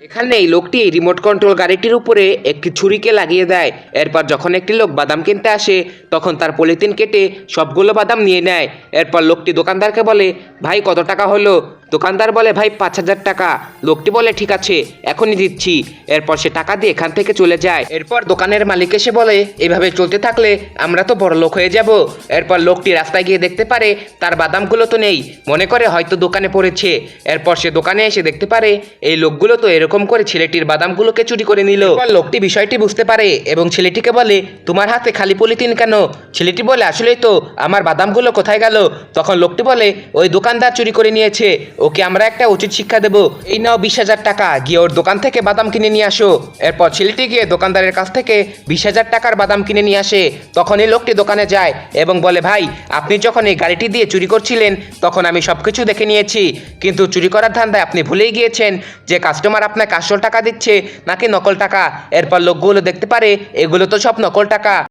এখানে এই লোকটি রিমোট কন্ট্রোল গাড়িটির উপরে একটি ছুরিকে লাগিয়ে দেয়। এরপর যখন একটি লোক বাদাম কিনতে আসে তখন তার পলিথিন কেটে সবগুলো বাদাম নিয়ে নেয়। এরপর লোকটি দোকানদারকে বলে, ভাই কত টাকা হলো? দোকানদার বলে, ভাই 5,000 টাকা। লোকটি বলে, ঠিক আছে এখনই দিচ্ছি। এরপর সে টাকা দিয়ে এখান থেকে চলে যায়। এরপর দোকানের মালিক এসে বলে, এভাবে চলতে থাকলে আমরা তো বড় লোক হয়ে যাব। এরপর লোকটি রাস্তায় গিয়ে দেখতে পারে তার বাদামগুলো তো নেই, মনে করে হয়তো দোকানে পড়েছে। এরপর সে দোকানে এসে দেখতে পারে এই লোকগুলো তো এরকম করে ছেলেটির বাদামগুলোকে চুরি করে নিল। এরপর লোকটি বিষয়টি বুঝতে পারে এবং ছেলেটিকে বলে, তোমার হাতে খালি পলিথিন কেন? ছেলেটি বলে, আসলেই তো, আমার বাদামগুলো কোথায় গেল? তখন লোকটি বলে, ওই দোকানদার চুরি করে নিয়েছে, ওকে আমরা একটা উচিত শিক্ষা দেব। এই নাও 20,000 টাকা, গিয়ে ওর দোকান থেকে বাদাম কিনে নিয়ে আসো। এরপর ছেলেটি গিয়ে দোকানদারের কাছ থেকে 20,000 টাকার বাদাম কিনে নিয়ে আসে। তখন এই লোকটি দোকানে যায় এবং বলে, ভাই আপনি যখন এই গাড়িটি দিয়ে চুরি করছিলেন তখন আমি সব কিছু দেখে নিয়েছি, কিন্তু চুরি করার ধান্দায় আপনি ভুলেই গিয়েছেন যে কাস্টমার আপনাকে আসল টাকা দিচ্ছে নাকি নকল টাকা। এরপর লোকগুলো দেখতে পারে এগুলো তো সব নকল টাকা।